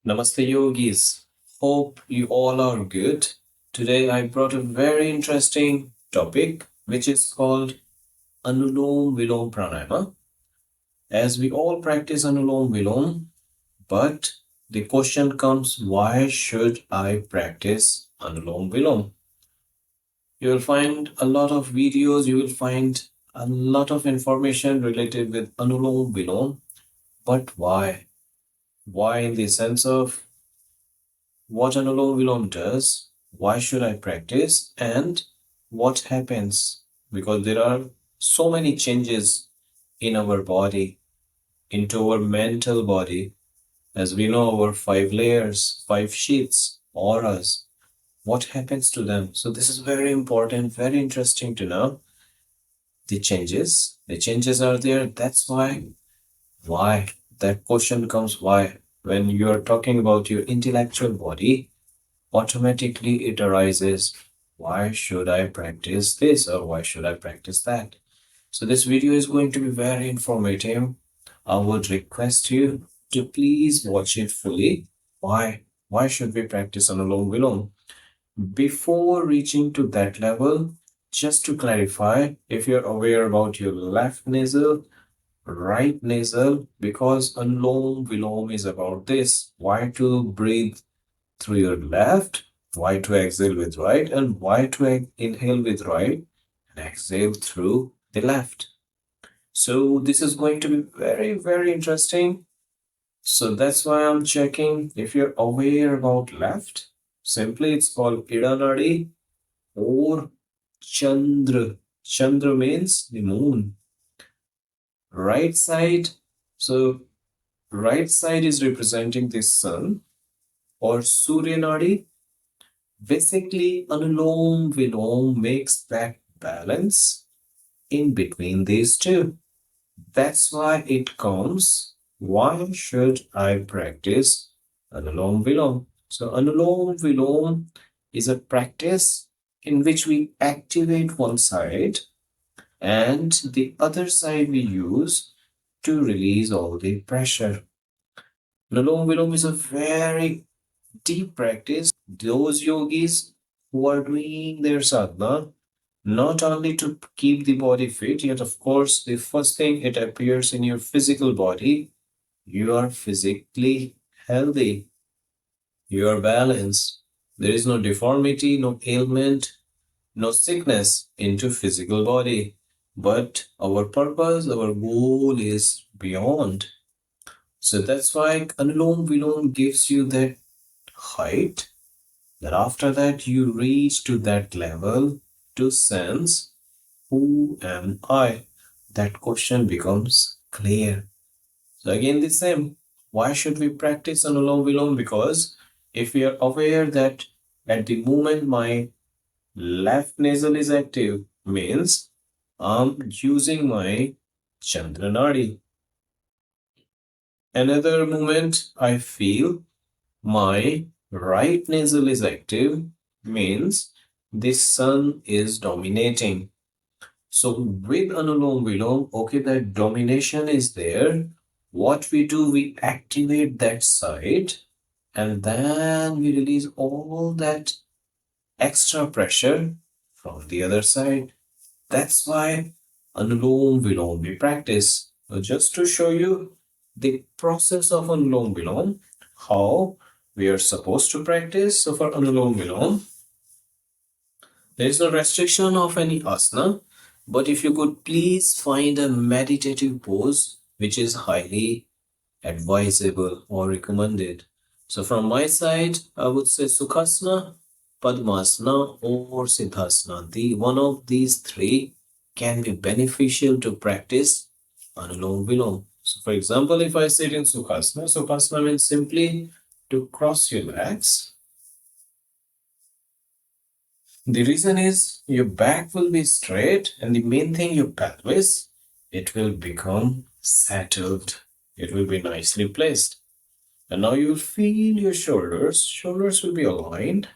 Namaste Yogis. Hope you all are good. Today I brought a very interesting topic which is called Anulom Vilom Pranayama. As we all practice Anulom Vilom, but the question comes, why should I practice Anulom Vilom? You will find a lot of videos, you will find a lot of information related with Anulom Vilom, but why? Why in the sense of what Anulom Vilom does, why should I practice, and what happens? Because there are so many changes in our body, into our mental body. As we know, our five layers, five sheets, auras, what happens to them? So, this is very important, very interesting to know the changes. The changes are there. That's why. Why? That question comes why. When you are talking about your intellectual body, automatically it arises, why should I practice this or why should I practice that? So this video is going to be very informative. I would request you to please watch it fully. Why should we practice Anulom Vilom? Before reaching to that level, just to clarify, if you're aware about your left nasal, right nasal, because Anulom Vilom is about this, why to breathe through your left, why to exhale with right, and why to inhale with right and exhale through the left. So this is going to be very, very interesting. So that's why I'm checking if you're aware about left. Simply it's called Idanadi or Chandra. Chandra means the moon. Right side. So right side is representing the sun or Surya Nadi. Basically, Anulom Vilom makes that balance in between these two. That's why it comes. Why should I practice Anulom Vilom? So, Anulom Vilom is a practice in which we activate one side and the other side we use to release all the pressure. Anulom Vilom is a very deep practice. Those yogis who are doing their sadhana not only to keep the body fit, yet of course the first thing it appears in your physical body, you are physically healthy, you are balanced. There is no deformity, no ailment, no sickness into physical body. But our purpose, our goal is beyond. So that's why Anulom Vilom gives you that height, that after that you reach to that level to sense, who am I? That question becomes clear. So again the same. Why should we practice Anulom Vilom? Because if we are aware that at the moment my left nasal is active, means I'm using my Chandra Nadi. Another moment I feel my right nasal is active, means the sun is dominating. So with Anulom Vilom, okay, that domination is there. What we do, we activate that side and then we release all that extra pressure from the other side. That's why Anulom Vilom we practice. So just to show you the process of Anulom Vilom, how we are supposed to practice. So for Anulom Vilom, there is no restriction of any asana, but if you could please find a meditative pose which is highly advisable or recommended. So from my side, I would say Sukhasana, Padmasana or Siddhasana. One of these three can be beneficial to practice Anulom Vilom. So for example, if I sit in Sukhasana, Sukhasana means simply to cross your legs. The reason is your back will be straight and the main thing, your pelvis, it will become settled. It will be nicely placed. And now you will feel your shoulders. Shoulders will be aligned.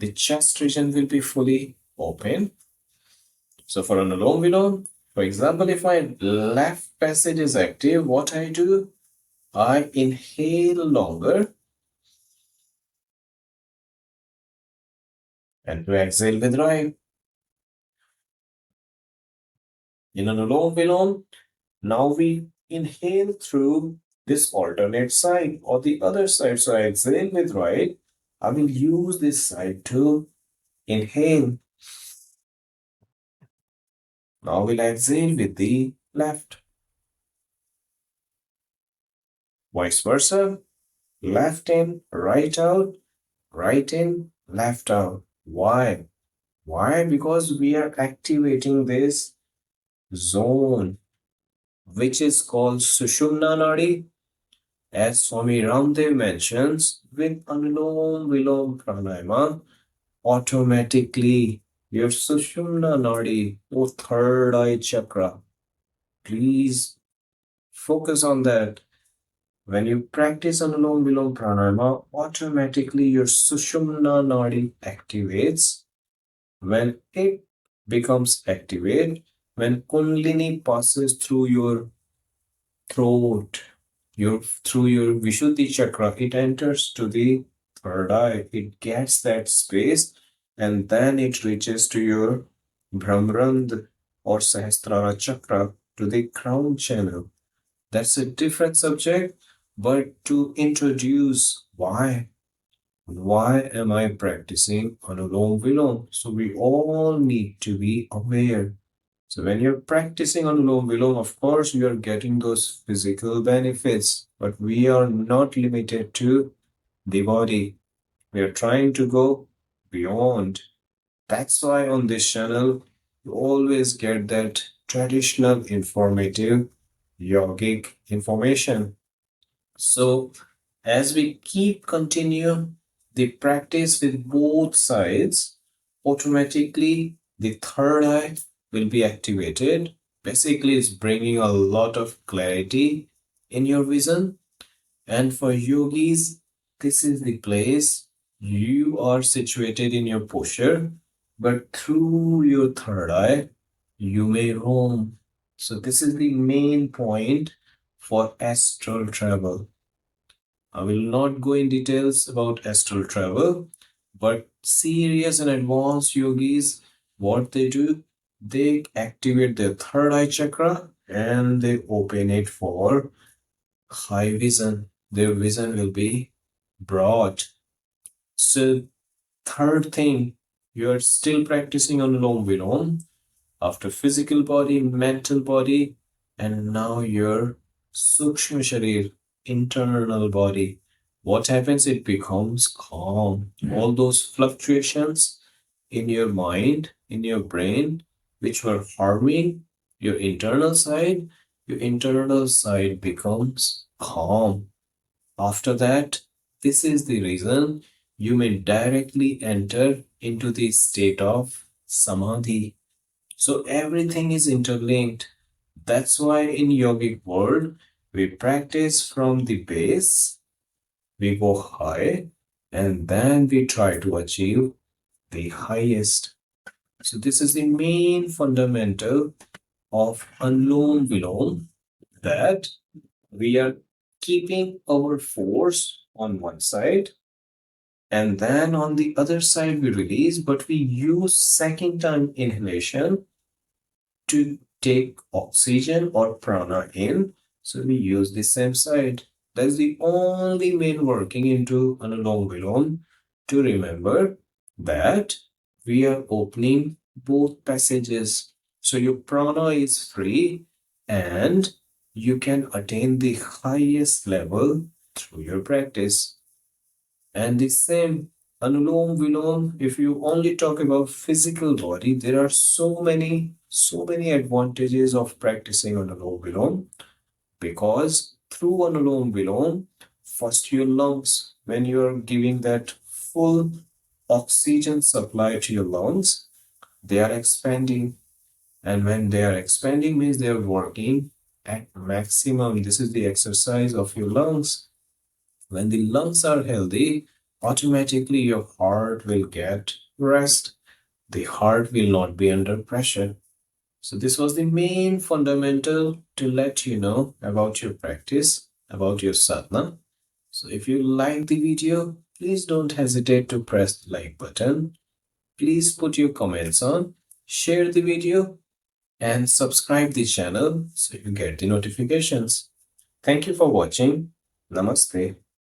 The chest region will be fully open. So for Anulom Vilom, for example, if my left passage is active, what I do? I inhale longer and to exhale with right. In Anulom Vilom, now we inhale through this alternate side or the other side. So I exhale with right. I will use this side to inhale. Now we'll exhale with the left. Vice versa. Left in, right out, right in, left out. Why? Why? Because we are activating this zone, which is called Sushumna Nadi. As Swami Ramdev mentions, with Anulom Vilom Pranayama, automatically your Sushumna Nadi, or third eye chakra, please focus on that. When you practice Anulom Vilom Pranayama, automatically your Sushumna Nadi activates. When it becomes activated, when Kundalini passes through your throat, through your Vishuddhi chakra, it enters to the third eye. It gets that space and then it reaches to your Brahmarand or Sahasrara chakra, to the crown channel. That's a different subject, but to introduce why am I practicing Anulom Vilom? So we all need to be aware. So when you're practicing Anulom Vilom, of course, you are getting those physical benefits, but we are not limited to the body. We are trying to go beyond. That's why on this channel, you always get that traditional, informative, yogic information. So as we keep continue the practice with both sides, automatically the third eye will be activated. Basically, it's bringing a lot of clarity in your vision. And for yogis, this is the place you are situated in your posture, but through your third eye, you may roam. So, this is the main point for astral travel. I will not go in details about astral travel, but serious and advanced yogis, what they do, they activate their third eye chakra and they open it for high vision. Their vision will be broad. So, third thing, you are still practicing on Anulom Vilom after physical body, mental body, and now your Sukshma Sharir, internal body. What happens? It becomes calm. All those fluctuations in your mind, in your brain, which were harming your internal side becomes calm. After that, this is the reason you may directly enter into the state of samadhi. So everything is interlinked. That's why in yogic world, we practice from the base, we go high, and then we try to achieve the highest. So this is the main fundamental of Anulom Vilom, that we are keeping our force on one side and then on the other side we release, but we use second time inhalation to take oxygen or prana in. So we use the same side. That's the only main working into Anulom Vilom, to remember that we are opening both passages. So your prana is free and you can attain the highest level through your practice. And the same Anulom Vilom, if you only talk about physical body, there are so many advantages of practicing Anulom Vilom, because through Anulom Vilom, first your lungs, when you are giving that full oxygen supply to your lungs, they are expanding. And when they are expanding means they are working at maximum. This is the exercise of your lungs. When the lungs are healthy, automatically your heart will get rest. The heart will not be under pressure. So this was the main fundamental to let you know about your practice, about your sadhana. So if you like the video, please don't hesitate to press the like button. Please put your comments on, share the video, and subscribe the channel so you get the notifications. Thank you for watching. Namaste.